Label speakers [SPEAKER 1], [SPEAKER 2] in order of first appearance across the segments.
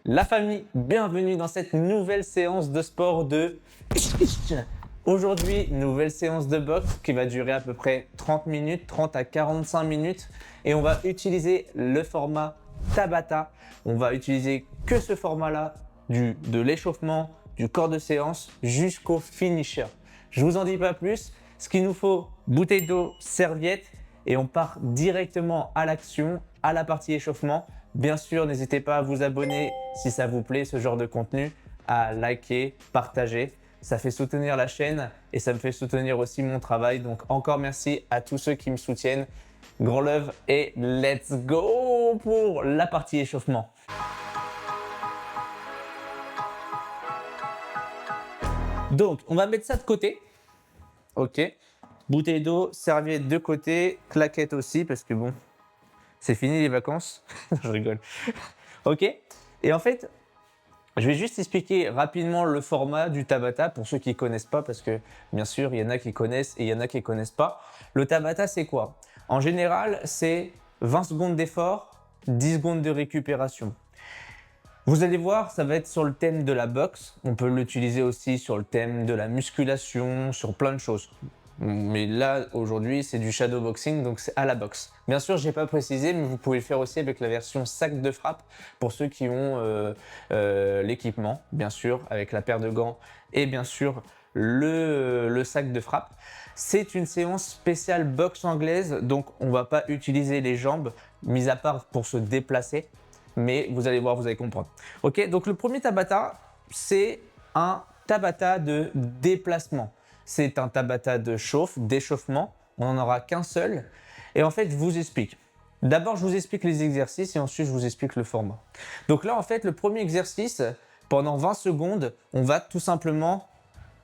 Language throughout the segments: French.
[SPEAKER 1] La famille, bienvenue dans cette nouvelle séance de sport de... Aujourd'hui, nouvelle séance de boxe qui va durer à peu près 30 minutes, 30 à 45 minutes. Et on va utiliser le format Tabata. On va utiliser que ce format-là, de l'échauffement, du corps de séance jusqu'au finisher. Je vous en dis pas plus. Ce qu'il nous faut, bouteille d'eau, serviette et on part directement à l'action, à la partie échauffement. Bien sûr, n'hésitez pas à vous abonner si ça vous plaît ce genre de contenu, à liker, partager. Ça fait soutenir la chaîne et ça me fait soutenir aussi mon travail. Donc encore merci à tous ceux qui me soutiennent. Grand love et let's go pour la partie échauffement. Donc on va mettre ça de côté. Ok. Bouteille d'eau, serviette de côté, claquette aussi parce que bon, c'est fini les vacances. Je rigole. Ok. Et en fait, je vais juste expliquer rapidement le format du Tabata pour ceux qui ne connaissent pas parce que bien sûr, il y en a qui connaissent et il y en a qui ne connaissent pas. Le Tabata, c'est quoi? En général, c'est 20 secondes d'effort, 10 secondes de récupération. Vous allez voir, ça va être sur le thème de la boxe. On peut l'utiliser aussi sur le thème de la musculation, sur plein de choses. Mais là, aujourd'hui, c'est du shadowboxing, donc c'est à la boxe. Bien sûr, je n'ai pas précisé, mais vous pouvez le faire aussi avec la version sac de frappe pour ceux qui ont l'équipement, bien sûr, avec la paire de gants et bien sûr le sac de frappe. C'est une séance spéciale boxe anglaise, donc on ne va pas utiliser les jambes, mis à part pour se déplacer. Mais vous allez voir, vous allez comprendre. Ok, donc le premier Tabata, c'est un Tabata de déplacement. C'est un Tabata de d'échauffement. On n'en aura qu'un seul. Et en fait, je vous explique. D'abord, je vous explique les exercices et ensuite, je vous explique le format. Donc là, en fait, le premier exercice, pendant 20 secondes, on va tout simplement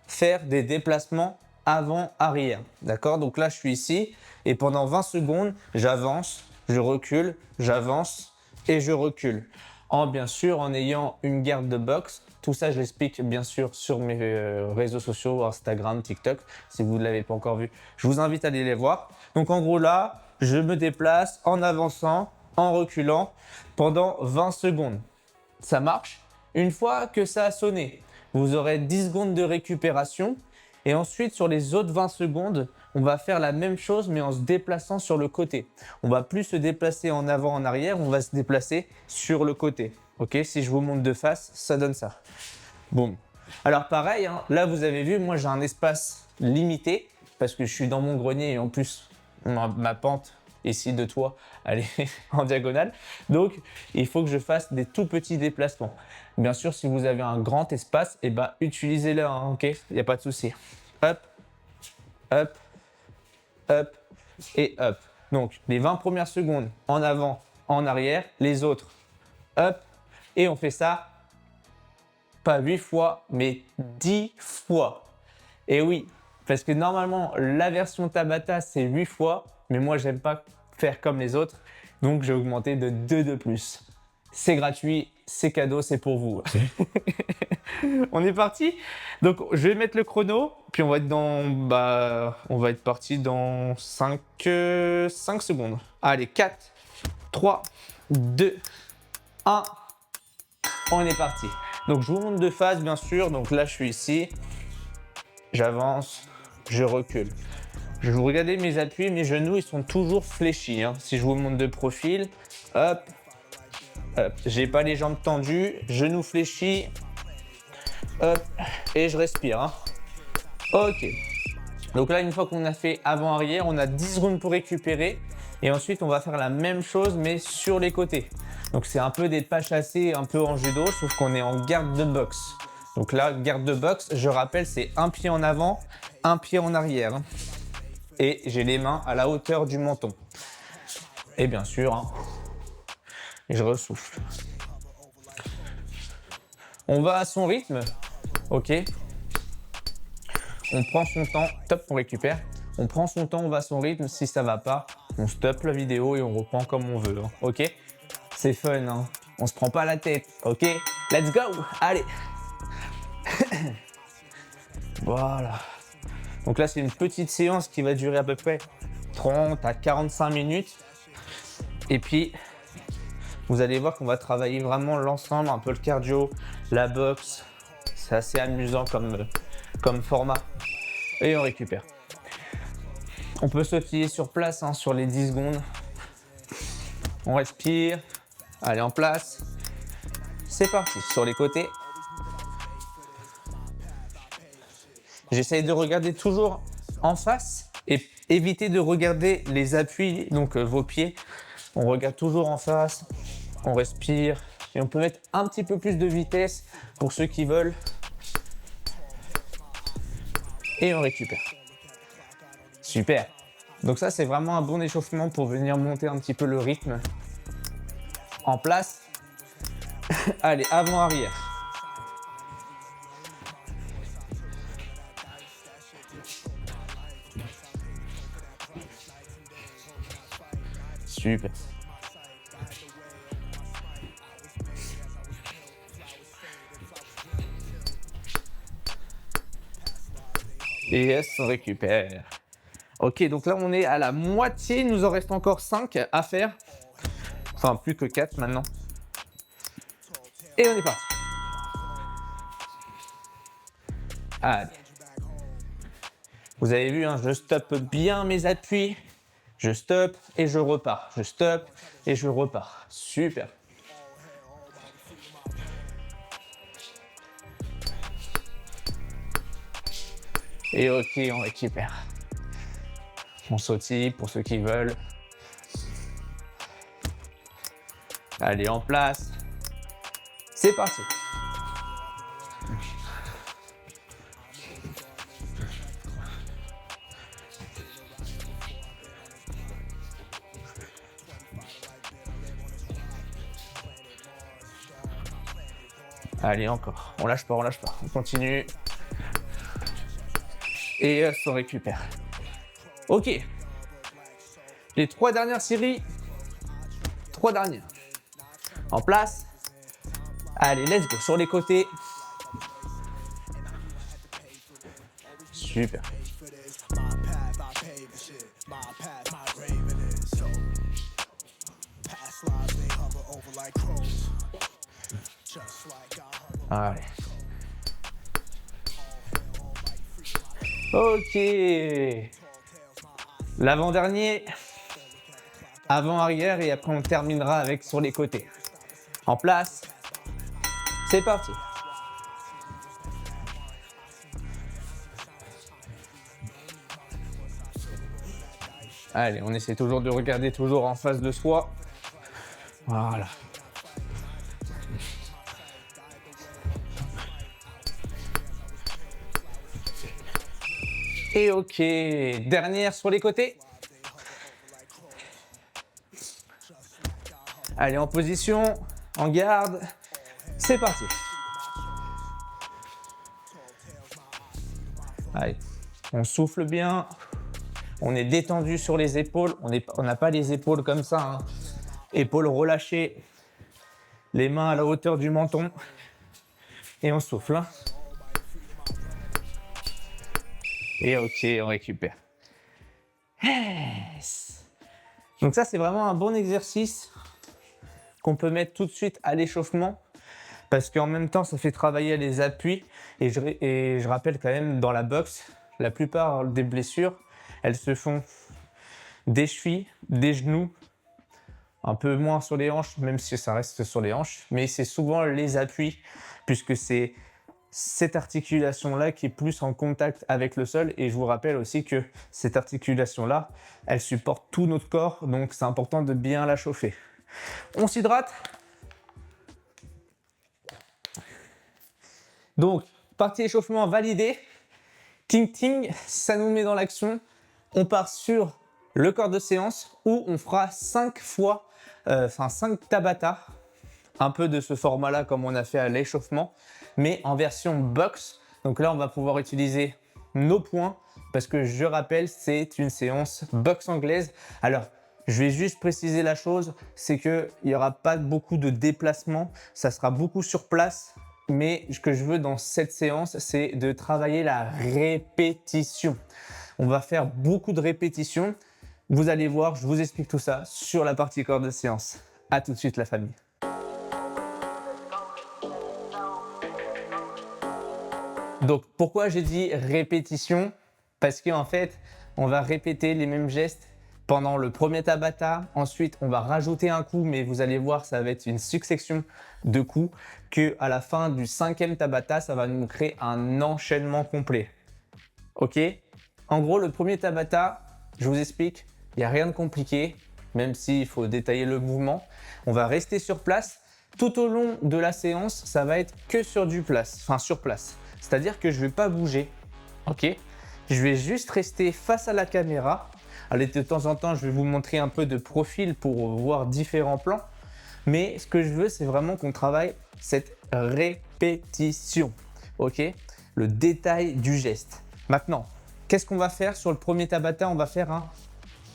[SPEAKER 1] faire des déplacements avant-arrière. D'accord? Donc là, je suis ici et pendant 20 secondes, j'avance, je recule, j'avance et je recule. Bien sûr, en ayant une garde de boxe. Tout ça, je l'explique bien sûr sur mes réseaux sociaux, Instagram, TikTok. Si vous ne l'avez pas encore vu, je vous invite à aller les voir. Donc en gros là, je me déplace en avançant, en reculant pendant 20 secondes. Ça marche. Une fois que ça a sonné, vous aurez 10 secondes de récupération. Et ensuite, sur les autres 20 secondes, on va faire la même chose, mais en se déplaçant sur le côté. On va plus se déplacer en avant, en arrière, on va se déplacer sur le côté. Ok, si je vous montre de face, ça donne ça. Boum. Alors pareil, hein, là vous avez vu, moi j'ai un espace limité parce que je suis dans mon grenier et en plus ma pente ici de toit, elle est en diagonale. Donc il faut que je fasse des tout petits déplacements. Bien sûr, si vous avez un grand espace, eh ben, utilisez-le, hein, ok? Il n'y a pas de souci. Hop, hop, hop et hop. Donc les 20 premières secondes en avant, en arrière, les autres, hop, et on fait ça, pas 8 fois, mais 10 fois. Et oui, parce que normalement, la version Tabata, c'est 8 fois, mais moi, j'aime pas faire comme les autres, donc j'ai augmenté de 2 de plus. C'est gratuit, c'est cadeau, c'est pour vous. On est parti. Donc, je vais mettre le chrono, puis on va être parti dans 5 secondes. Allez, 4, 3, 2, 1. On est parti. Donc, je vous montre de face, bien sûr. Donc là, je suis ici. J'avance, je recule. Je vous regardez mes appuis, mes genoux, ils sont toujours fléchis. Hein. Si je vous montre de profil, hop, hop. J'ai pas les jambes tendues, genoux fléchis, hop, et je respire. Hein. Ok. Donc là, une fois qu'on a fait avant-arrière, on a 10 secondes pour récupérer. Et ensuite, on va faire la même chose, mais sur les côtés. Donc c'est un peu des pas chassés, un peu en judo, sauf qu'on est en garde de boxe. Donc là, garde de boxe, je rappelle, c'est un pied en avant, un pied en arrière. Et j'ai les mains à la hauteur du menton. Et bien sûr, hein, je ressouffle. On va à son rythme, ok. On prend son temps, top, on récupère. On prend son temps, on va à son rythme. Si ça va pas, on stoppe la vidéo et on reprend comme on veut, hein, ok. C'est fun, hein. On se prend pas la tête, ok. Let's go, allez. Voilà. Donc là, c'est une petite séance qui va durer à peu près 30 à 45 minutes. Et puis, Vous allez voir qu'on va travailler vraiment l'ensemble, un peu le cardio, la boxe. C'est assez amusant comme format. Et on récupère. On peut sautiller sur place hein, sur les 10 secondes. On respire. Allez, en place. C'est parti, sur les côtés. J'essaye de regarder toujours en face et éviter de regarder les appuis, donc vos pieds. On regarde toujours en face, on respire et on peut mettre un petit peu plus de vitesse pour ceux qui veulent. Et on récupère. Super. Donc ça, c'est vraiment un bon échauffement pour venir monter un petit peu le rythme. En place. Allez, avant-arrière. Super. Et yes, on récupère. Ok, donc là on est à la moitié, il nous en reste encore 5 à faire. Enfin, plus que 4 maintenant. Et on est parti. Allez. Vous avez vu, hein, je stoppe bien mes appuis. Je stoppe et je repars. Je stoppe et je repars. Super. Et ok, on récupère. On sautille pour ceux qui veulent. Allez, en place. C'est parti. Allez, encore. On lâche pas, on lâche pas. On continue. Et on récupère. Ok. Les 3 dernières séries. 3 dernières. En place. Allez, let's go. Sur les côtés. Super. Allez. Ok. L'avant-dernier. Avant-arrière et après on terminera avec sur les côtés. En place. C'est parti. Allez, on essaie toujours de regarder toujours en face de soi. Voilà. Et ok, dernière sur les côtés. Allez, en position, en garde. C'est parti. Allez, on souffle bien. On est détendu sur les épaules. On n'a pas les épaules comme ça. Hein. Épaules relâchées. Les mains à la hauteur du menton. Et on souffle. Hein. Et ok, on récupère. Yes. Donc ça, c'est vraiment un bon exercice qu'on peut mettre tout de suite à l'échauffement parce qu'en même temps, ça fait travailler les appuis. Et je rappelle quand même, dans la boxe, la plupart des blessures, elles se font des chevilles, des genoux, un peu moins sur les hanches, même si ça reste sur les hanches. Mais c'est souvent les appuis puisque c'est cette articulation-là qui est plus en contact avec le sol. Et je vous rappelle aussi que cette articulation-là, elle supporte tout notre corps, donc c'est important de bien la chauffer. On s'hydrate. Donc, partie échauffement validée. Ting ting, ça nous met dans l'action. On part sur le corps de séance où on fera 5 fois, 5 Tabata. Un peu de ce format-là comme on a fait à l'échauffement, mais en version box. Donc là, on va pouvoir utiliser nos poings parce que je rappelle, c'est une séance boxe anglaise. Alors, je vais juste préciser la chose, c'est qu'il n'y aura pas beaucoup de déplacement, ça sera beaucoup sur place. Mais ce que je veux dans cette séance, c'est de travailler la répétition. On va faire beaucoup de répétitions. Vous allez voir, je vous explique tout ça sur la partie corps de séance. À tout de suite la famille. Donc pourquoi j'ai dit répétition? Parce qu'en fait, on va répéter les mêmes gestes pendant le premier Tabata. Ensuite, on va rajouter un coup, mais vous allez voir, ça va être une succession de coups qu'à la fin du 5e Tabata, ça va nous créer un enchaînement complet. Ok? En gros, le premier Tabata, je vous explique, il n'y a rien de compliqué, même s'il faut détailler le mouvement. On va rester sur place. Tout au long de la séance, ça va être que sur sur place. C'est-à-dire que je ne vais pas bouger. Ok? Je vais juste rester face à la caméra. Allez, de temps en temps, je vais vous montrer un peu de profil pour voir différents plans. Mais ce que je veux, c'est vraiment qu'on travaille cette répétition. Ok? Le détail du geste. Maintenant, qu'est-ce qu'on va faire sur le premier Tabata? On va faire un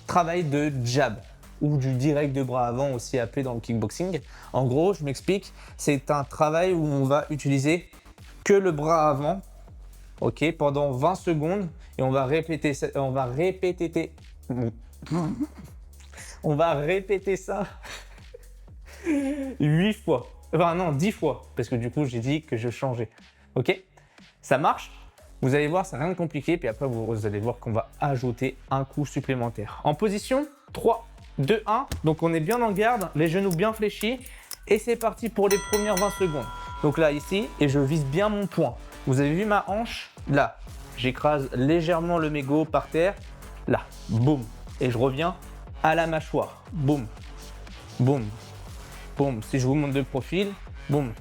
[SPEAKER 1] travail de jab ou du direct de bras avant, aussi appelé dans le kickboxing. En gros, je m'explique, c'est un travail où on va utiliser que le bras avant, ok, pendant 20 secondes et on va répéter ça, on va répéter ça 8 fois. Enfin non, 10 fois, parce que du coup, j'ai dit que je changeais. Ok? Ça marche? Vous allez voir, c'est rien de compliqué. Puis après, vous allez voir qu'on va ajouter un coup supplémentaire. En position 3, 2, 1. Donc, on est bien en garde, les genoux bien fléchis. Et c'est parti pour les premières 20 secondes. Donc là, ici, et je vise bien mon poing. Vous avez vu ma hanche? Là, j'écrase légèrement le mégot par terre. Là, boum. Et je reviens à la mâchoire. Boum, boum, boum. Si je vous montre de profil, boum.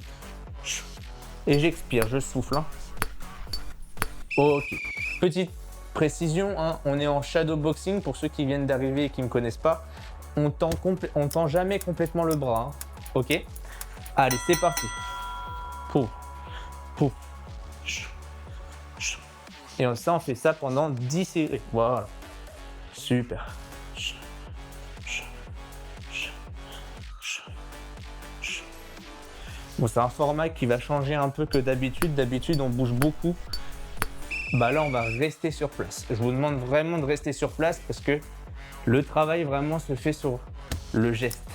[SPEAKER 1] Et j'expire, je souffle. Hein. Ok. Petite précision, hein, on est en shadow boxing pour ceux qui viennent d'arriver et qui ne me connaissent pas. On tend jamais complètement le bras. Hein. Ok. Allez, c'est parti. Pouf, pouf. Et ça, on fait ça pendant 10 séries. Voilà. Super. Bon, c'est un format qui va changer un peu que d'habitude. D'habitude, on bouge beaucoup. Bah là, on va rester sur place. Je vous demande vraiment de rester sur place parce que le travail vraiment se fait sur le geste.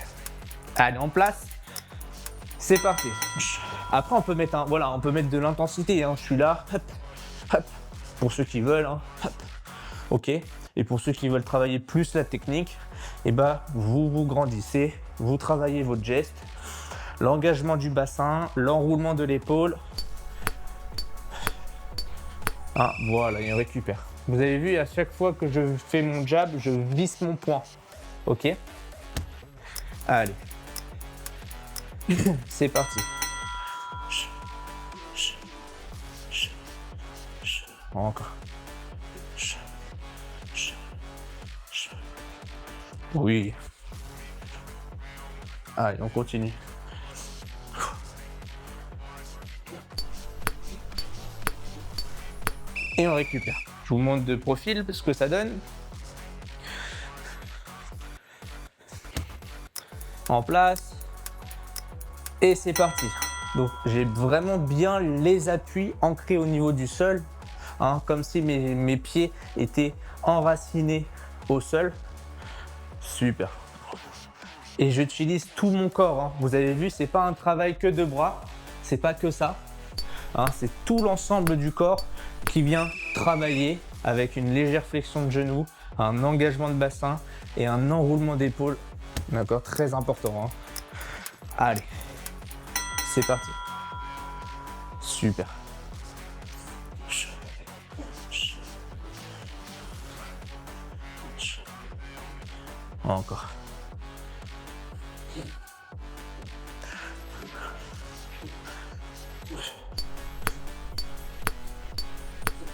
[SPEAKER 1] Allez, en place. C'est parti. Après, on peut mettre on peut mettre de l'intensité. Hein. Je suis là. Hop, hop. Pour ceux qui veulent. Hein. Hop. Ok. Et pour ceux qui veulent travailler plus la technique, et bah, vous grandissez, vous travaillez votre geste, l'engagement du bassin, l'enroulement de l'épaule. Ah, voilà, il récupère. Vous avez vu, à chaque fois que je fais mon jab, je visse mon poing. Ok? Allez. C'est parti. Encore. Oui. Allez, on continue. Et on récupère. Je vous montre de profil ce que ça donne. En place. Et c'est parti. Donc j'ai vraiment bien les appuis ancrés au niveau du sol. Hein, comme si mes pieds étaient enracinés au sol. Super. Et j'utilise tout mon corps. Hein. Vous avez vu, c'est pas un travail que de bras. C'est pas que ça. Hein, c'est tout l'ensemble du corps qui vient travailler avec une légère flexion de genou, un engagement de bassin et un enroulement d'épaule. D'accord, très important. Hein. Allez, c'est parti. Super. Encore.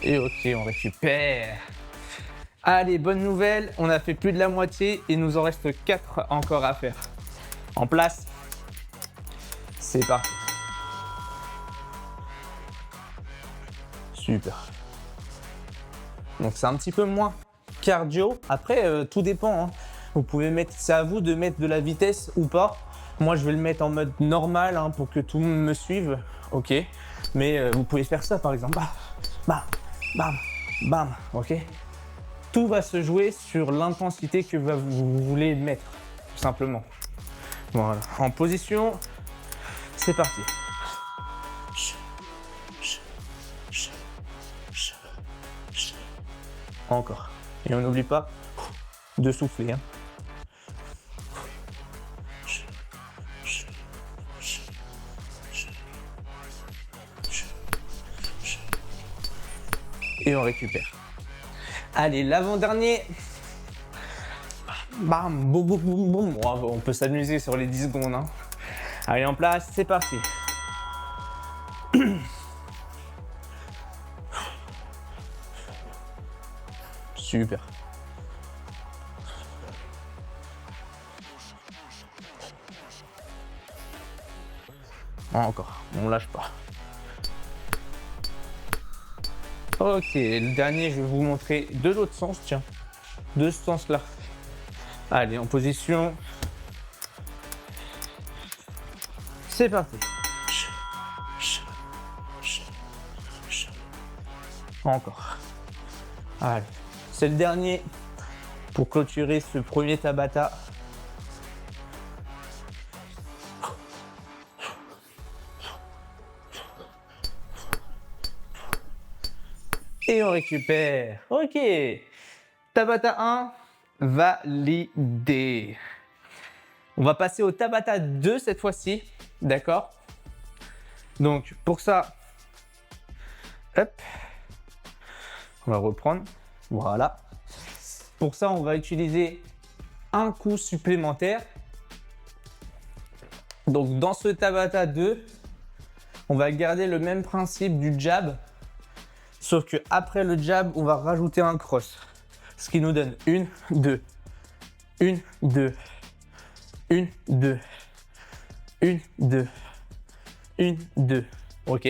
[SPEAKER 1] Et ok, on récupère. Allez, bonne nouvelle, on a fait plus de la moitié, il nous en reste 4 encore à faire. En place. C'est parti. Super. Donc c'est un petit peu moins cardio. Après, tout dépend. Hein. Vous pouvez mettre, c'est à vous de mettre de la vitesse ou pas. Moi, je vais le mettre en mode normal hein, pour que tout le monde me suive. Ok. Mais vous pouvez faire ça par exemple. Bam, bam, bam, bam. Ok. Tout va se jouer sur l'intensité que vous voulez mettre, tout simplement. Voilà. En position, c'est parti. Encore. Et on n'oublie pas de souffler. Hein. Et on récupère. Allez, l'avant-dernier. Bam, boum, boum, boum, boum. Oh, on peut s'amuser sur les 10 secondes. Hein. Allez, en place, c'est parti. Super. Encore, on lâche pas. Ok, le dernier, je vais vous montrer de l'autre sens, tiens. De ce sens-là. Allez, en position. C'est parti. Encore. Allez, c'est le dernier pour clôturer ce premier Tabata. Et on récupère. Ok. Tabata 1, validé. On va passer au Tabata 2 cette fois-ci. D'accord? Donc, pour ça, hop, on va reprendre. Voilà. Pour ça, on va utiliser un coup supplémentaire. Donc, dans ce Tabata 2, on va garder le même principe du jab. Sauf que après le jab, on va rajouter un cross. Ce qui nous donne 1, 2, 1, 2, 1, 2, 1, 2, 1, 2. Ok.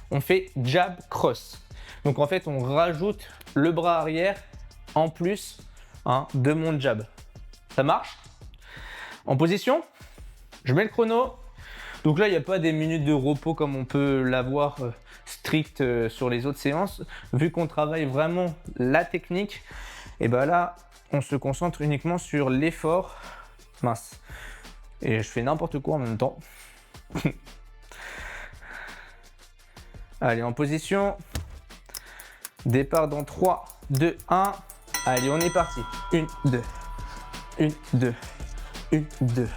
[SPEAKER 1] On fait jab cross. Donc en fait, on rajoute le bras arrière en plus de mon jab. Ça marche? En position, je mets le chrono. Donc là, il n'y a pas des minutes de repos comme on peut l'avoir strict sur les autres séances. Vu qu'on travaille vraiment la technique, et ben là, on se concentre uniquement sur l'effort. Mince. Et je fais n'importe quoi en même temps. Allez, en position. Départ dans 3, 2, 1. Allez, on est parti. 1, 2. 1, 2. 1, 2.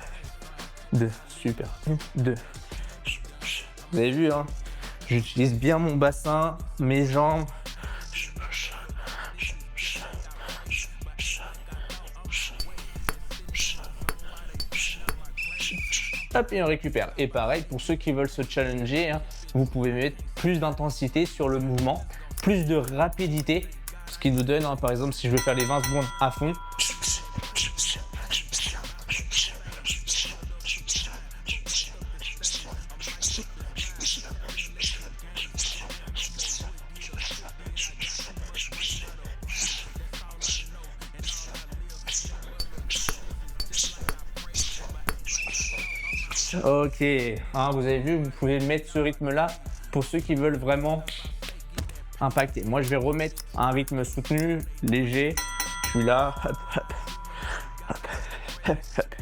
[SPEAKER 1] 2. Super. 1, 2. Vous avez vu, hein? J'utilise bien mon bassin, mes jambes. Hop, et on récupère. Et pareil, pour ceux qui veulent se challenger, hein, vous pouvez mettre plus d'intensité sur le mouvement, plus de rapidité, ce qui nous donne, hein, par exemple, si je veux faire les 20 secondes à fond, ok, hein, vous avez vu, vous pouvez mettre ce rythme-là pour ceux qui veulent vraiment impacter. Moi, je vais remettre un rythme soutenu, léger. Je suis là. Hop, hop, hop, hop, hop.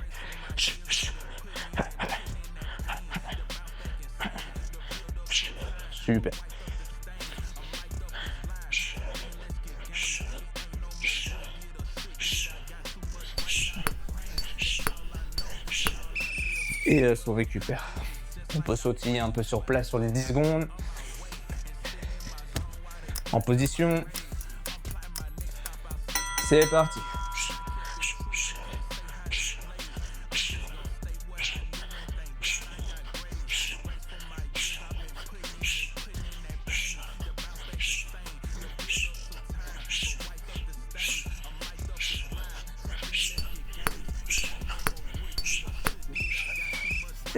[SPEAKER 1] Super. Et on récupère. On peut sautiller un peu sur place sur les 10 secondes. En position. C'est parti.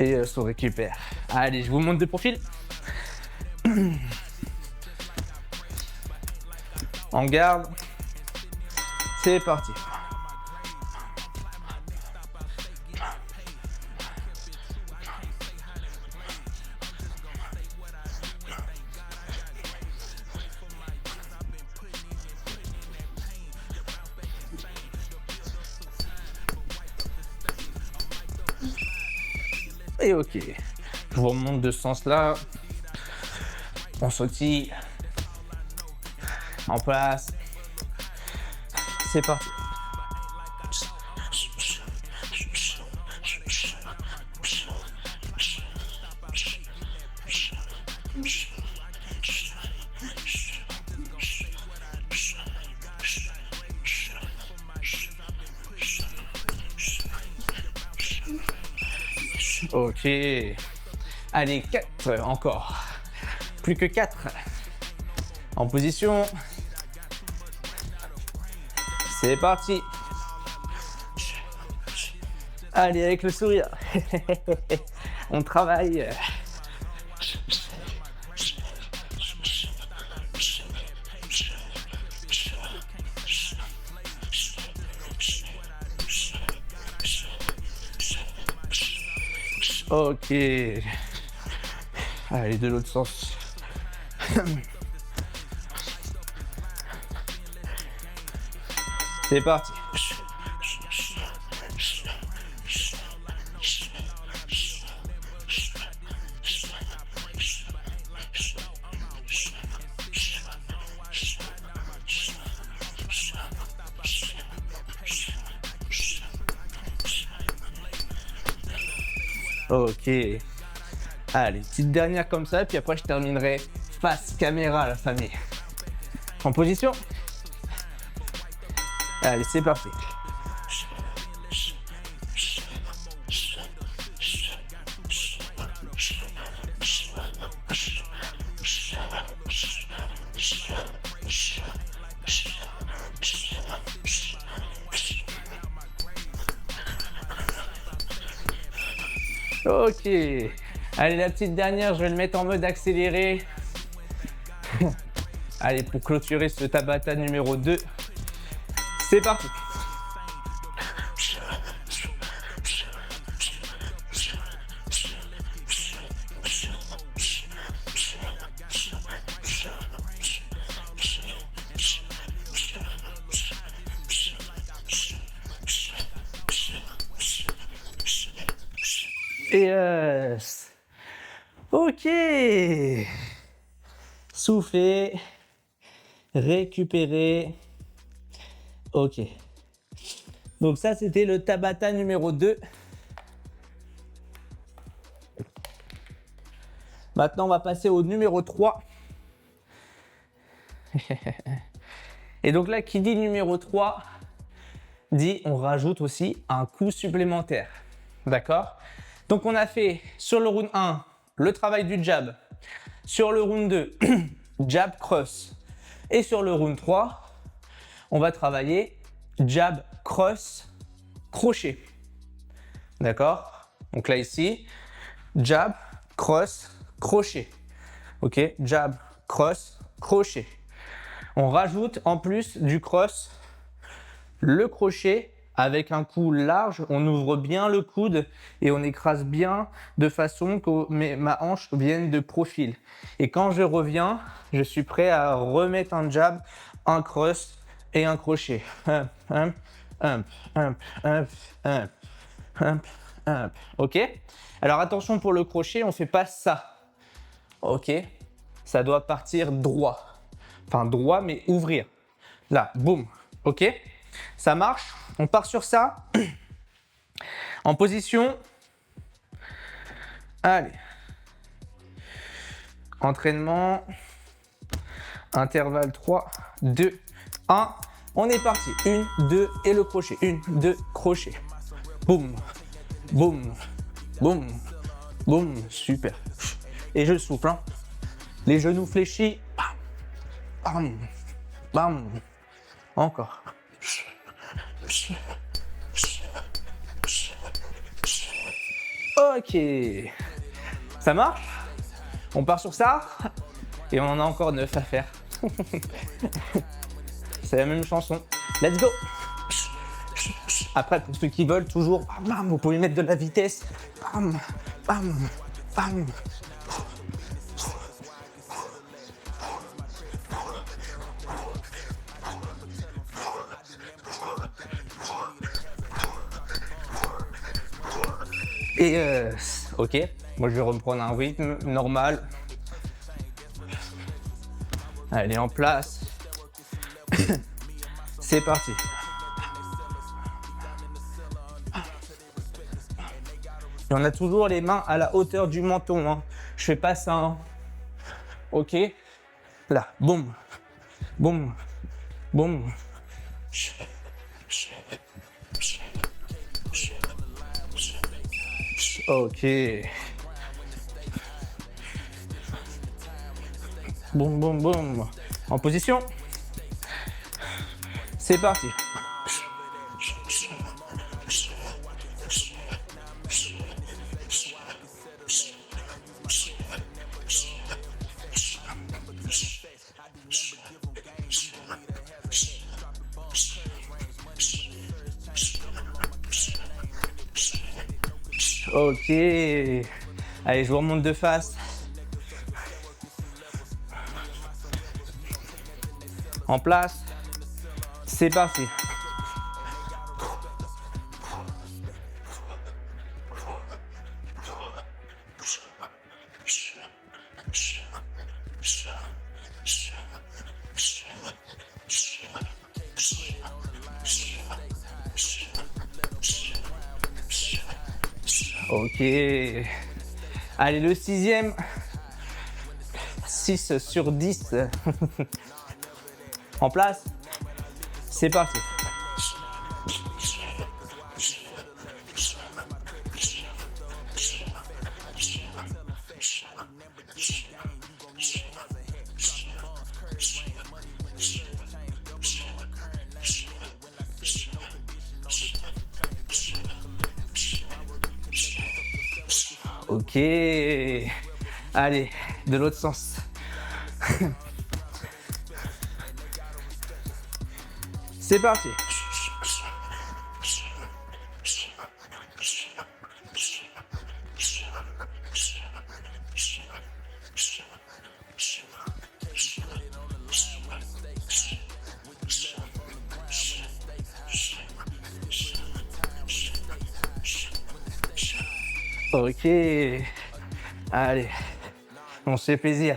[SPEAKER 1] Et on récupère. Allez, je vous montre de profil. En garde. C'est parti. Et ok. Je vous remonte de ce sens-là. On sautille. En place. C'est parti. Ok. Allez, 4 encore. Plus que 4. En position. C'est parti. Allez, avec le sourire. On travaille. Ok. Allez, de l'autre sens. C'est parti. Ok. Allez, petite dernière comme ça, puis après je terminerai face caméra, la famille. En position. Allez, c'est parti. Ok. Allez, la petite dernière, je vais le mettre en mode accéléré. Allez, pour clôturer ce Tabata numéro 2. C'est parti. Yes. Ok. Souffler. Récupérer. Ok. Donc ça, c'était le Tabata numéro 2. Maintenant, on va passer au numéro 3. Et donc là, qui dit numéro 3, dit on rajoute aussi un coup supplémentaire. D'accord? Donc on a fait sur le round 1, le travail du jab. Sur le round 2, jab cross. Et sur le round 3, on va travailler jab cross crochet. D'accord? Donc là ici, jab cross crochet. Ok? Jab cross crochet. On rajoute en plus du cross le crochet avec un coup large. On ouvre bien le coude et on écrase bien de façon que ma hanche vienne de profil. Et quand je reviens, je suis prêt à remettre un jab, un cross et un crochet. Ok? Alors attention pour le crochet, on fait pas ça. Ok? Ça doit partir droit. Enfin droit mais ouvrir. Là, boum. Ok? Ça marche. On part sur ça. En position. Allez. Entraînement. Intervalle 3, 2, 1. On est parti. 1, 2 et le crochet. 1, 2, crochet. Boum. Boum. Boum. Boum. Super. Et je souffle. Hein. Les genoux fléchis. Bam. Bam. Encore. Ok. Ça marche? On part sur ça. Et on en a encore 9 à faire. C'est la même chanson. Let's go. Après, pour ceux qui veulent, toujours, bam, vous pouvez mettre de la vitesse. Bam, bam, bam. Et Ok, moi je vais reprendre un rythme normal. Allez, en place. C'est parti. Et on a toujours les mains à la hauteur du menton. Hein. Je fais pas ça. Hein. Ok. Là, boum, boum, boum. Ok. Boum, boum, boum. En position. C'est parti. Ok. Allez, je vous remonte de face. En place. C'est parti. Ok. Allez, le 6e. 6 sur 10. En place. C'est parti. Ok. Allez, de l'autre sens. C'est parti. Ok. Allez, on se fait plaisir.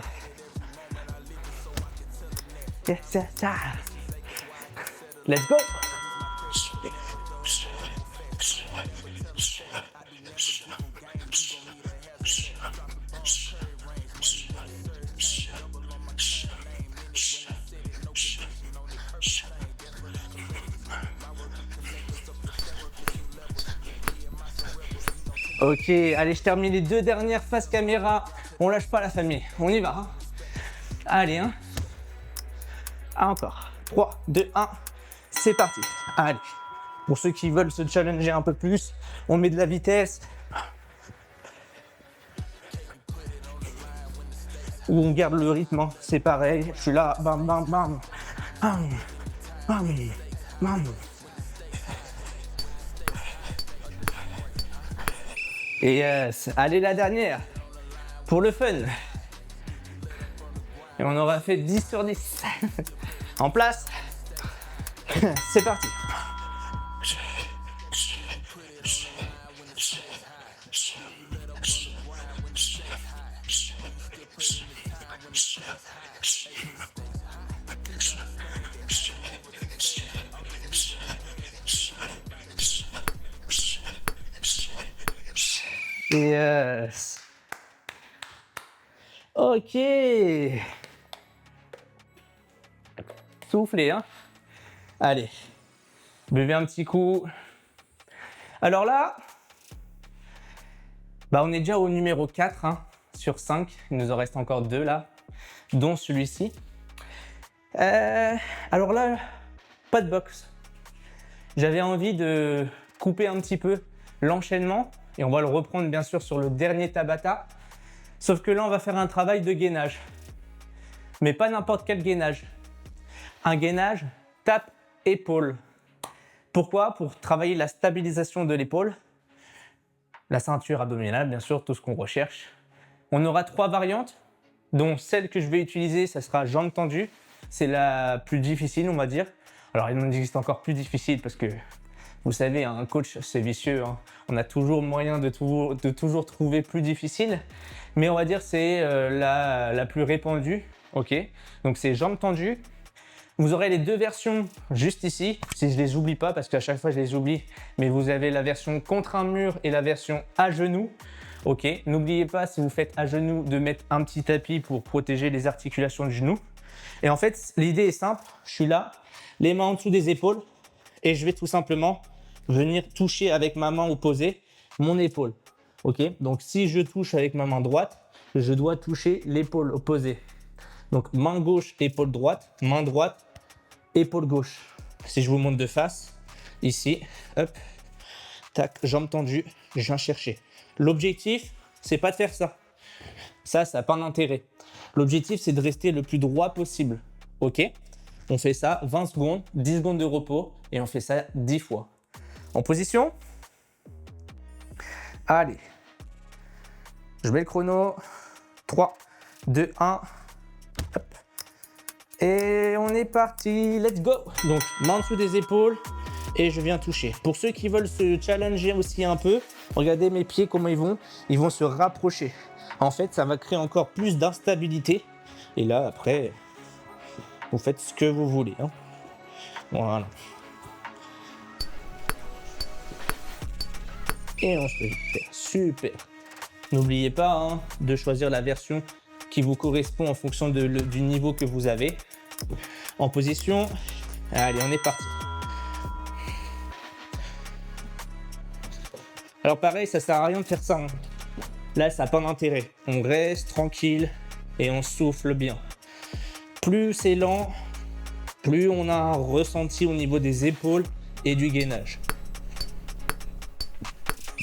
[SPEAKER 1] Let's go. Ok, allez, je termine les 2 dernières faces caméra. On lâche pas la famille, on y va. Hein. Allez, hein. Encore. 3, 2, 1, c'est parti. Allez, pour ceux qui veulent se challenger un peu plus, on met de la vitesse. Ou on garde le rythme, hein. C'est pareil. Je suis là, bam, bam, bam. Bam, bam, bam. Et yes. Allez, la dernière. Pour le fun. Et on aura fait 10 sur 10. En place. C'est parti. Yes. Ok. Soufflez, hein. Allez. Buvez un petit coup. Alors là, on est déjà au numéro 4 hein, sur 5. Il nous en reste encore 2 là, dont celui-ci. Alors là, pas de boxe. J'avais envie de couper un petit peu l'enchaînement et on va le reprendre bien sûr sur le dernier Tabata. Sauf que là, on va faire un travail de gainage. Mais pas n'importe quel gainage. Un gainage tape-épaule. Pourquoi? Pour travailler la stabilisation de l'épaule, la ceinture abdominale, bien sûr, tout ce qu'on recherche. On aura 3 variantes, dont celle que je vais utiliser, ça sera jambes tendues. C'est la plus difficile, on va dire. Alors, il en existe encore plus difficile parce que Vous savez, un coach, c'est vicieux, hein. On a toujours moyen de toujours trouver plus difficile. Mais on va dire c'est la plus répandue. Ok. Donc c'est jambes tendues. Vous aurez les deux versions juste ici, si je les oublie pas, parce qu'à chaque fois je les oublie. Mais vous avez la version contre un mur et la version à genoux. Ok. N'oubliez pas, si vous faites à genoux, de mettre un petit tapis pour protéger les articulations du genou. Et en fait, l'idée est simple. Je suis là, les mains en dessous des épaules, et je vais tout simplement venir toucher avec ma main opposée mon épaule. Ok. Donc si je touche avec ma main droite, je dois toucher l'épaule opposée. Donc main gauche, épaule droite, main droite, épaule gauche. Si je vous montre de face, ici, hop, tac, jambe tendue, je viens chercher. L'objectif, c'est pas de faire ça. Ça n'a pas d'intérêt. L'objectif, c'est de rester le plus droit possible. Ok? On fait ça 20 secondes, 10 secondes de repos et on fait ça 10 fois. En position. Allez. Je mets le chrono. 3, 2, 1. Hop. Et on est parti. Let's go. Donc, main en dessous des épaules et je viens toucher. Pour ceux qui veulent se challenger aussi un peu, regardez mes pieds comment ils vont se rapprocher. En fait, ça va créer encore plus d'instabilité. Et là, après, vous faites ce que vous voulez, hein. Voilà. Et on se fait super. N'oubliez pas hein, de choisir la version qui vous correspond en fonction du niveau que vous avez. En position, allez, on est parti. Alors pareil, ça sert à rien de faire ça, hein. Là, ça n'a pas d'intérêt. On reste tranquille et on souffle bien. Plus c'est lent, plus on a un ressenti au niveau des épaules et du gainage.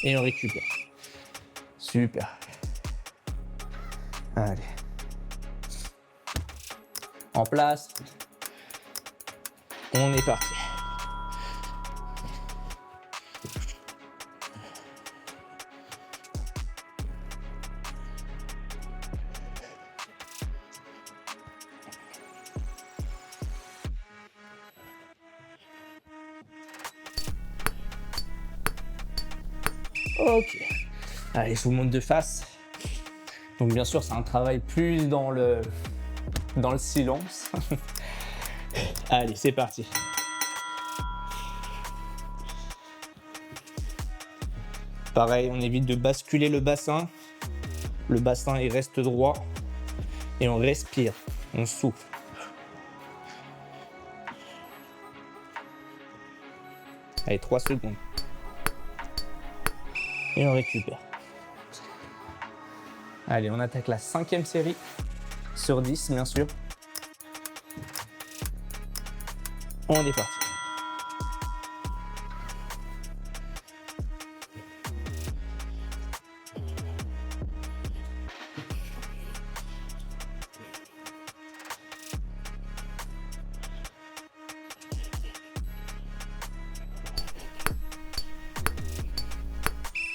[SPEAKER 1] Et on récupère. Super. Allez. En place. On est parti. Ok. Allez, je vous montre de face. Donc bien sûr, c'est un travail plus dans le silence. Allez, c'est parti. Pareil, on évite de basculer le bassin. Le bassin, il reste droit. Et on respire. On souffle. Allez, 3 secondes. Et on récupère. Allez, on attaque la 5e série sur 10, bien sûr. On est parti.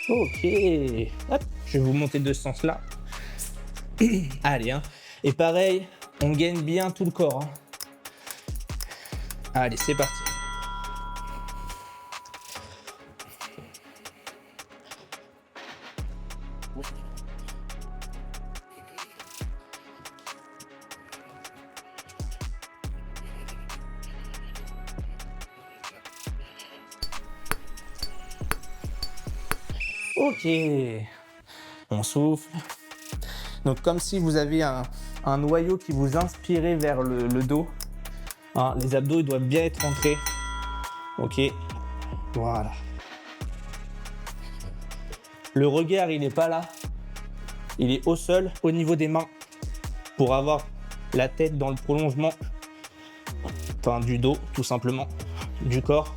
[SPEAKER 1] Ok. Hop, je vais vous monter de ce sens-là. Allez, hein. Et pareil, on gaine bien tout le corps, hein. Allez, c'est parti. Ok. On souffle. Donc comme si vous avez un noyau qui vous inspirait vers le dos. Hein, les abdos ils doivent bien être rentrés. Ok. Voilà. Le regard il n'est pas là. Il est au sol, au niveau des mains. Pour avoir la tête dans le prolongement. Enfin du dos tout simplement. Du corps.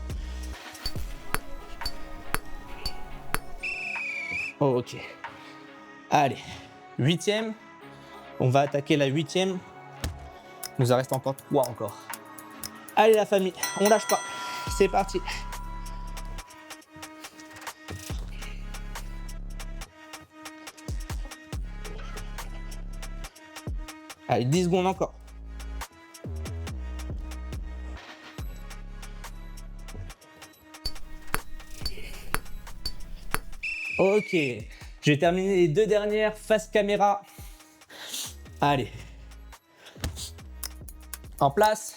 [SPEAKER 1] Ok. Allez. 8e. On va attaquer la 8e. Il nous en reste encore 3 encore. Allez la famille, on lâche pas. C'est parti. Allez, 10 secondes encore. Ok, je vais terminer les 2 dernières face caméra. Allez. En place.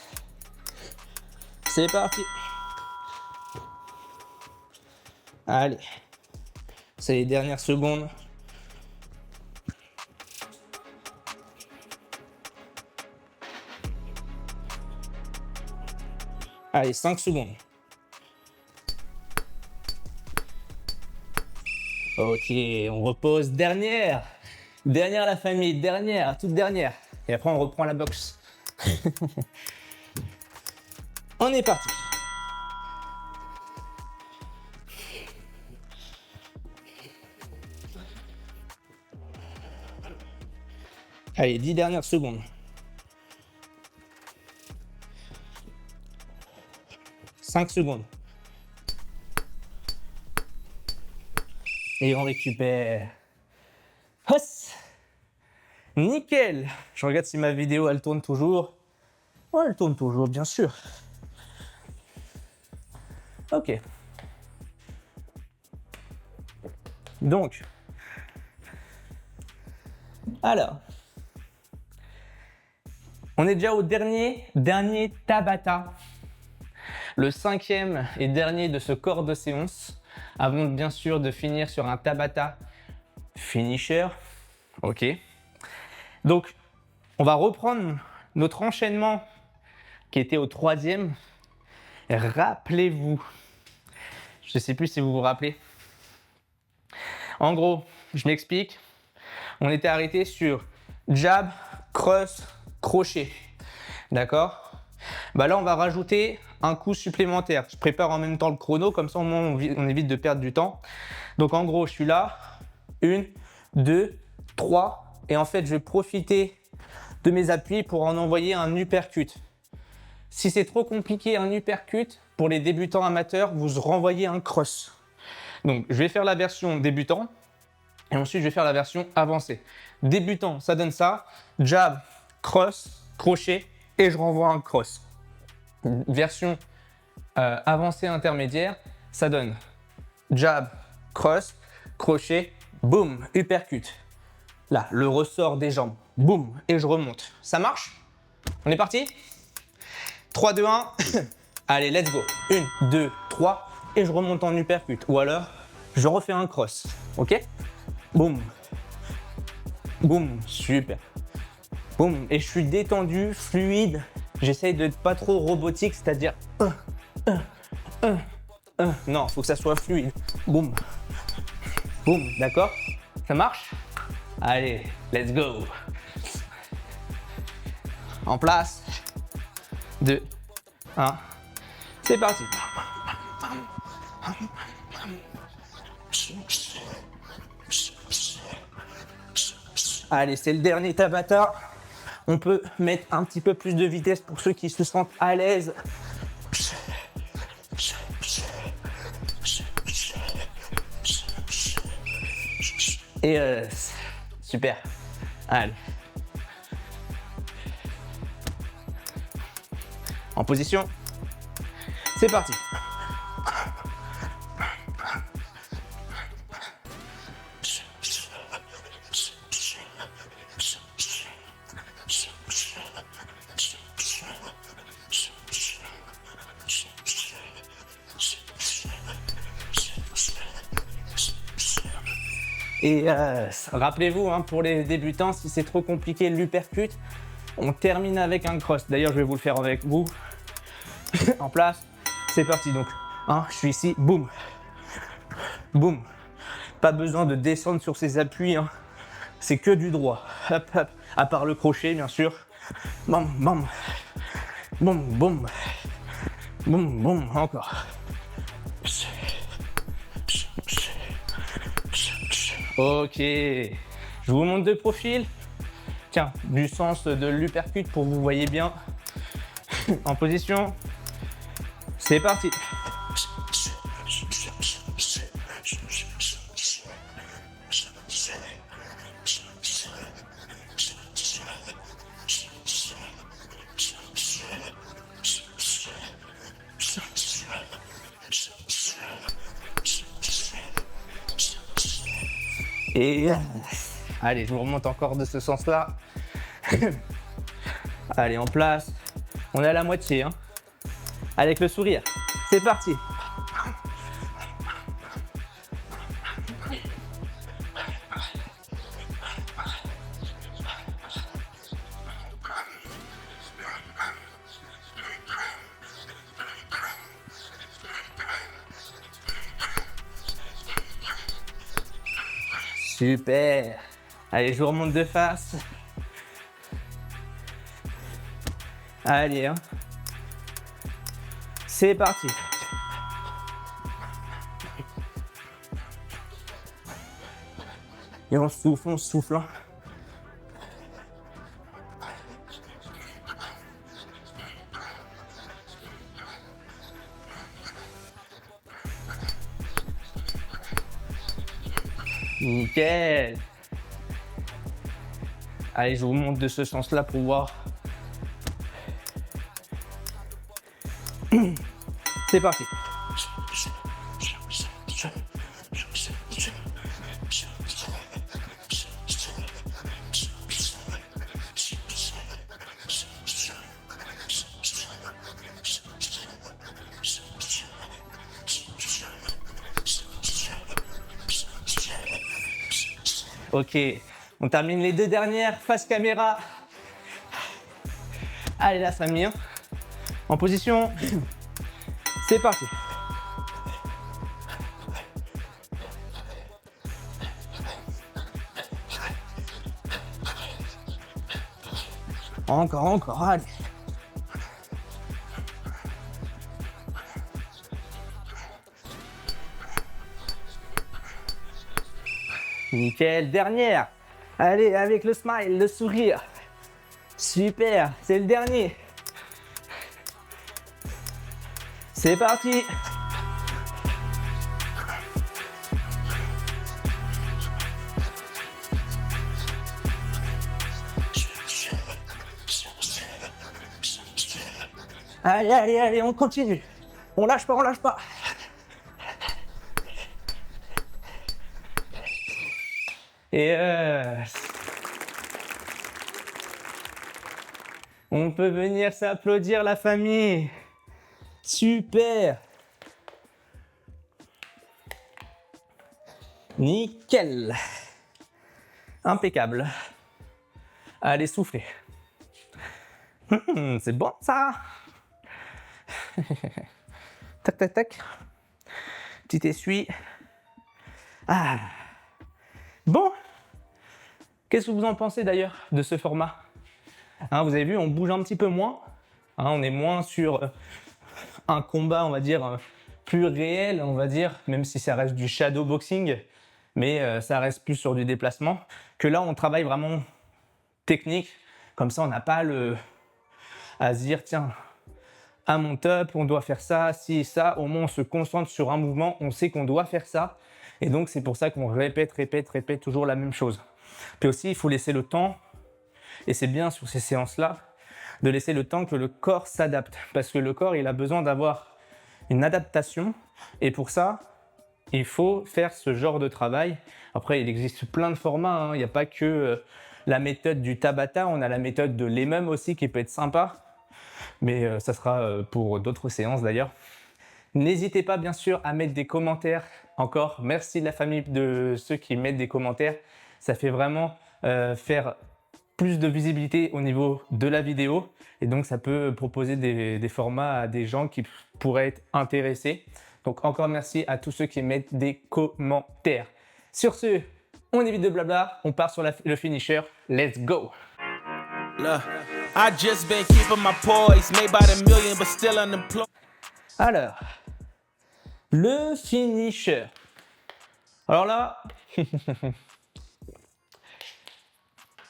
[SPEAKER 1] C'est parti. Allez. C'est les dernières secondes. Allez, 5 secondes. Ok, on repose. Dernière. Dernière la famille, dernière, toute dernière. Et après on reprend la boxe. On est parti. Allez, 10 dernières secondes. 5 secondes. Et on récupère. Hos. Nickel. Je regarde si ma vidéo elle tourne toujours. Ouais, elle tourne toujours, bien sûr. Ok. Donc. Alors. On est déjà au dernier Tabata. Le 5e et dernier de ce corps de séance. Avant bien sûr de finir sur un Tabata finisher. Ok. Donc, on va reprendre notre enchaînement qui était au 3e. Rappelez-vous. Je ne sais plus si vous vous rappelez. En gros, je m'explique. On était arrêté sur jab, cross, crochet. D'accord? Bah là, on va rajouter un coup supplémentaire. Je prépare en même temps le chrono, comme ça au moins on évite de perdre du temps. Donc en gros, je suis là. 1, 2, 3. Et en fait, je vais profiter de mes appuis pour en envoyer un uppercut. Si c'est trop compliqué, un uppercut, pour les débutants amateurs, vous renvoyez un cross. Donc, je vais faire la version débutant et ensuite, je vais faire la version avancée. Débutant, ça donne ça. Jab, cross, crochet et je renvoie un cross. Version avancée intermédiaire, ça donne jab, cross, crochet, boum, uppercut. Là, le ressort des jambes, boum, et je remonte. Ça marche? On est parti? 3, 2, 1. Allez, let's go. 1, 2, 3. Et je remonte en uppercut. Ou alors, je refais un cross. Ok? Boum. Boum. Super. Boum. Et je suis détendu, fluide. J'essaye de pas trop robotique, c'est-à-dire. Non, il faut que ça soit fluide. Boum. Boum. D'accord? Ça marche? Allez, let's go. En place. 2, 1. C'est parti. Allez, c'est le dernier Tabata. On peut mettre un petit peu plus de vitesse pour ceux qui se sentent à l'aise. Et super. Allez. En position. C'est parti. Et rappelez-vous, hein, pour les débutants, si c'est trop compliqué, l'uppercut, on termine avec un cross. D'ailleurs, je vais vous le faire avec vous. En place, c'est parti. Donc, hein, je suis ici, boum, boum. Pas besoin de descendre sur ses appuis, hein. C'est que du droit. Hop, hop. À part le crochet, bien sûr. Bam, bam, boum, boum, boum, boum, encore. Ok, je vous montre de profil. Tiens, du sens de l'uppercut pour que vous voyez bien. En position, c'est parti. Et allez, je vous remonte encore de ce sens-là. Allez, en place. On est à la moitié, hein. Avec le sourire. C'est parti. Super. Allez, je vous remonte de face. Allez, hein. C'est parti. Et on souffle, hein. Nickel. Allez, je vous montre de ce sens-là pour voir. C'est parti. Ok, on termine les 2 dernières, face caméra. Allez la famille, hein. En position. C'est parti. Encore, allez. Nickel, dernière. Allez, avec le smile, le sourire. Super, c'est le dernier. C'est parti. Allez, on continue. On lâche pas. Et on peut venir s'applaudir la famille. Super. Nickel. Impeccable. Allez, soufflez. C'est bon ça. Tac. Petit essuie. Ah. Bon. Qu'est-ce que vous en pensez d'ailleurs de ce format? Hein, vous avez vu, on bouge un petit peu moins. Hein, on est moins sur un combat, on va dire, plus réel, on va dire, même si ça reste du shadow boxing, mais ça reste plus sur du déplacement. Que là, on travaille vraiment technique. Comme ça, on n'a pas à se dire, tiens, à mon top, on doit faire ça, si, ça. Au moins, on se concentre sur un mouvement, on sait qu'on doit faire ça. Et donc, c'est pour ça qu'on répète toujours la même chose. Puis aussi, il faut laisser le temps, et c'est bien sur ces séances-là, de laisser le temps que le corps s'adapte. Parce que le corps, il a besoin d'avoir une adaptation. Et pour ça, il faut faire ce genre de travail. Après, il existe plein de formats. Hein. Il n'y a pas que la méthode du Tabata. On a la méthode de l'EMUM aussi qui peut être sympa. Mais ça sera pour d'autres séances d'ailleurs. N'hésitez pas bien sûr à mettre des commentaires. Encore, merci de la famille de ceux qui mettent des commentaires. Ça fait vraiment faire plus de visibilité au niveau de la vidéo. Et donc, ça peut proposer des formats à des gens qui pourraient être intéressés. Donc, encore merci à tous ceux qui mettent des commentaires. Sur ce, on évite de blabla. On part sur le finisher. Let's go! Alors, le finisher. Alors là,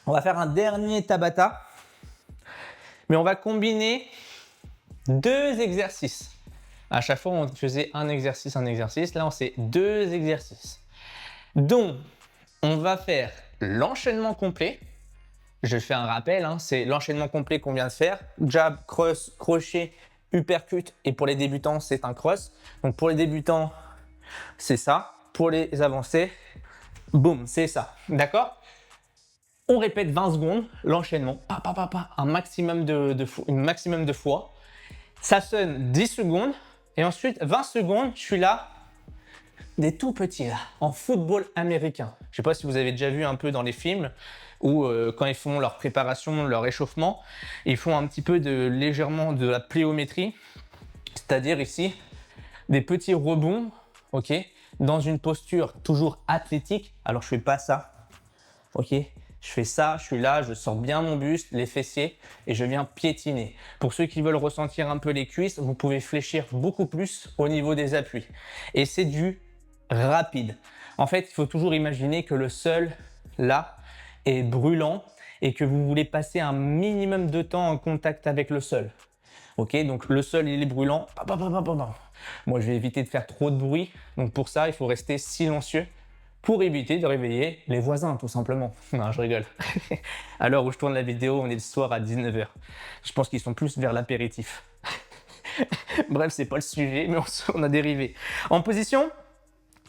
[SPEAKER 1] on va faire un dernier Tabata, mais on va combiner 2 exercices. À chaque fois, on faisait un exercice. Là, on fait 2 exercices. Donc, on va faire l'enchaînement complet. Je fais un rappel, hein, c'est l'enchaînement complet qu'on vient de faire. Jab, cross, crochet, uppercut. Et pour les débutants, c'est un cross. Donc, pour les débutants, c'est ça. Pour les avancés, Boum, c'est ça. D'accord? On répète 20 secondes, l'enchaînement, un maximum de fois. Ça sonne 10 secondes et ensuite 20 secondes, je suis là, des tout petits là, en football américain. Je sais pas si vous avez déjà vu un peu dans les films où quand ils font leur préparation, leur échauffement, ils font un petit peu légèrement de la pliométrie, c'est-à-dire ici des petits rebonds, ok, dans une posture toujours athlétique. Alors je fais pas ça, ok. Je fais ça, je suis là, je sors bien mon buste, les fessiers et je viens piétiner. Pour ceux qui veulent ressentir un peu les cuisses, vous pouvez fléchir beaucoup plus au niveau des appuis. Et c'est du rapide. En fait, il faut toujours imaginer que le sol, là, est brûlant et que vous voulez passer un minimum de temps en contact avec le sol. Ok, donc le sol, il est brûlant. Moi, je vais éviter de faire trop de bruit. Donc pour ça, il faut rester silencieux pour éviter de réveiller les voisins, tout simplement. Non, je rigole. À l'heure où je tourne la vidéo, on est le soir à 19h. Je pense qu'ils sont plus vers l'apéritif. Bref, c'est pas le sujet, mais on a dérivé. En position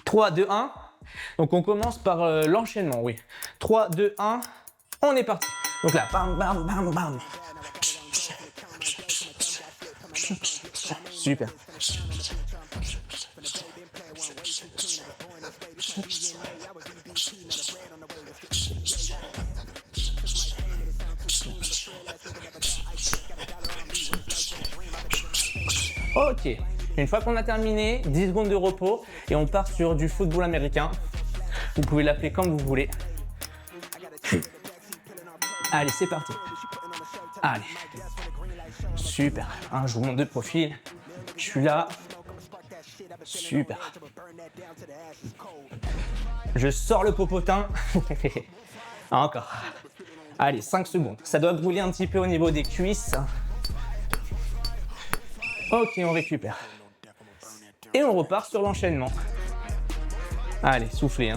[SPEAKER 1] 3, 2, 1. Donc on commence par l'enchaînement, oui. 3, 2, 1. On est parti. Donc là, bam, bam, bam, bam. Super. Ok, une fois qu'on a terminé, 10 secondes de repos et on part sur du football américain. Vous pouvez l'appeler comme vous voulez. Allez, c'est parti. Allez. Super. Je vous montre de profil. Je suis là. Super. Je sors le popotin. Encore. Allez, 5 secondes. Ça doit brûler un petit peu au niveau des cuisses. Ok, on récupère. Et on repart sur l'enchaînement. Allez, soufflez.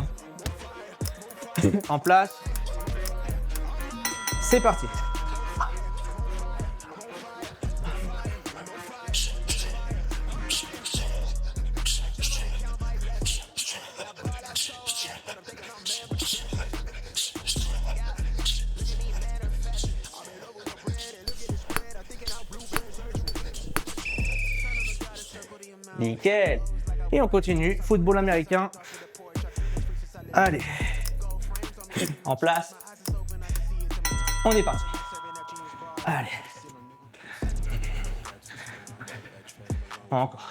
[SPEAKER 1] En place. C'est parti. Nickel. Et on continue. Football américain. Allez. En place. On est parti. Allez. Encore.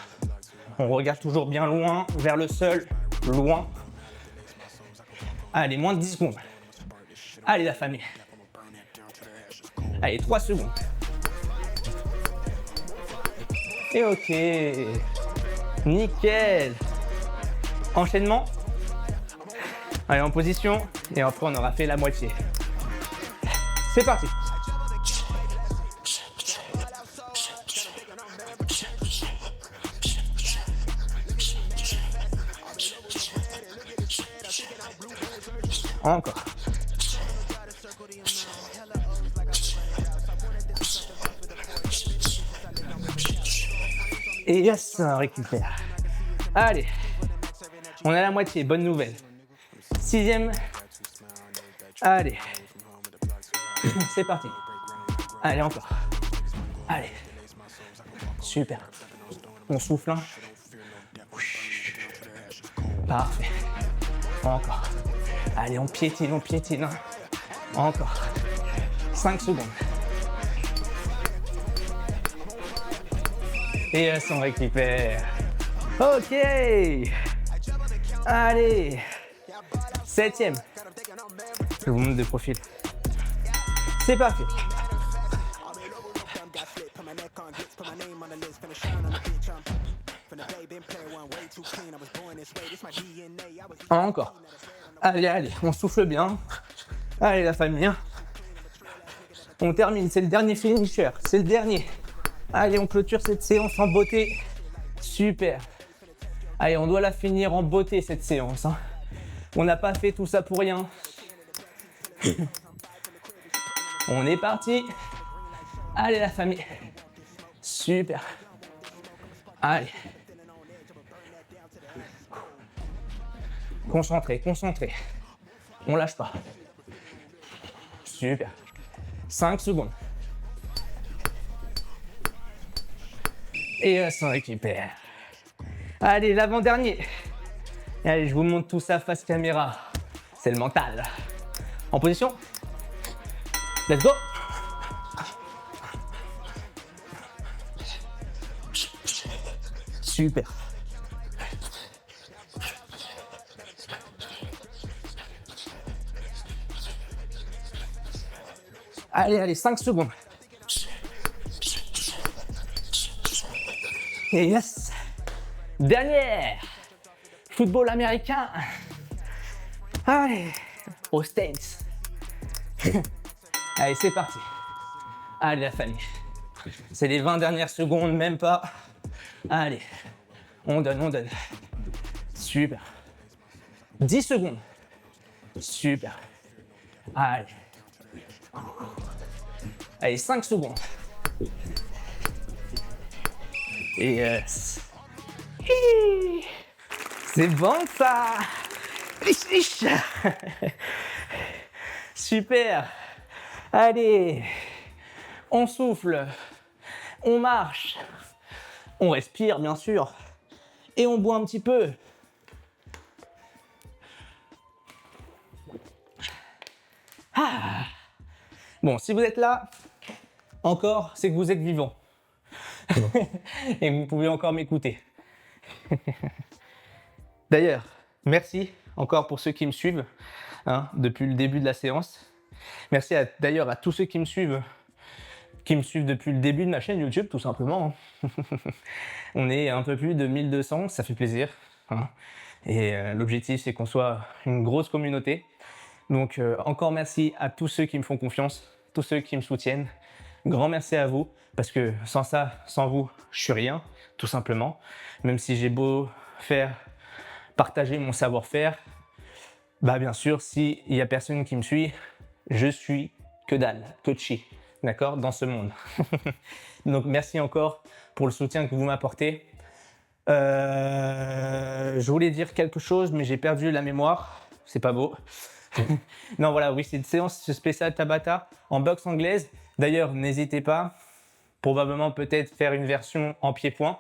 [SPEAKER 1] On regarde toujours bien loin, vers le sol. Loin. Allez, moins de 10 secondes. Allez, la famille. Allez, 3 secondes. Et ok. Nickel. Enchaînement. Allez, en position. Et après, on aura fait la moitié. C'est parti. Encore. Et yes, on récupère. Allez, on est à la moitié, bonne nouvelle. 6e. Allez. C'est parti. Allez, encore. Allez. Super. On souffle. Parfait. Encore. Allez, on piétine. Encore. 5 secondes. Et on récupère. Ok. Allez. 7e. Je vous montre de profil. C'est parti. Encore. Allez, on souffle bien. Allez, la famille. On termine, c'est le dernier finisher. C'est le dernier. Allez, on clôture cette séance en beauté. Super. Allez, on doit la finir en beauté, cette séance. On n'a pas fait tout ça pour rien. On est parti. Allez, la famille. Super. Allez. Concentré. On lâche pas. Super. 5 secondes. Et on s'en récupère. Allez, l'avant-dernier. Allez, je vous montre tout ça face caméra. C'est le mental. En position. Let's go. Super. Allez, 5 secondes. Et yes. Dernière. Football américain. Allez, aux States. Allez, c'est parti. Allez, la famille. C'est les 20 dernières secondes, même pas. Allez, on donne. Super. 10 secondes. Super. Allez. Allez, 5 secondes. Et yes. C'est bon ça. Super. Allez, on souffle, on marche, on respire bien sûr, et on boit un petit peu. Ah. Bon, si vous êtes là, encore, c'est que vous êtes vivant. Et vous pouvez encore m'écouter. D'ailleurs, merci encore pour ceux qui me suivent depuis le début de la séance. Merci d'ailleurs à tous ceux qui me suivent depuis le début de ma chaîne YouTube, tout simplement. On est un peu plus de 1200, ça fait plaisir. Et l'objectif, c'est qu'on soit une grosse communauté. Donc encore merci à tous ceux qui me font confiance, tous ceux qui me soutiennent. Grand merci à vous, parce que sans ça, sans vous, je suis rien, tout simplement. Même si j'ai beau partager mon savoir-faire, bah bien sûr, s'il y a personne qui me suit, je suis que dalle, que chi, d'accord, dans ce monde. Donc merci encore pour le soutien que vous m'apportez. Je voulais dire quelque chose, mais j'ai perdu la mémoire. C'est pas beau. Non, voilà, oui, c'est une séance spéciale Tabata en boxe anglaise. D'ailleurs, n'hésitez pas, probablement peut-être faire une version en pied-point.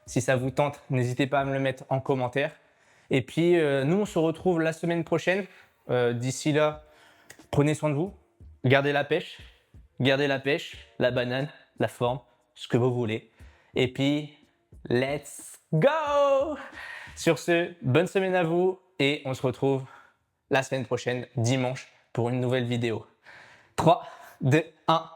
[SPEAKER 1] Si ça vous tente, n'hésitez pas à me le mettre en commentaire. Et puis, nous, on se retrouve la semaine prochaine. D'ici là, prenez soin de vous, gardez la pêche, la banane, la forme, ce que vous voulez. Et puis, let's go! Sur ce, bonne semaine à vous et on se retrouve la semaine prochaine, dimanche, pour une nouvelle vidéo. 3, 2, 1.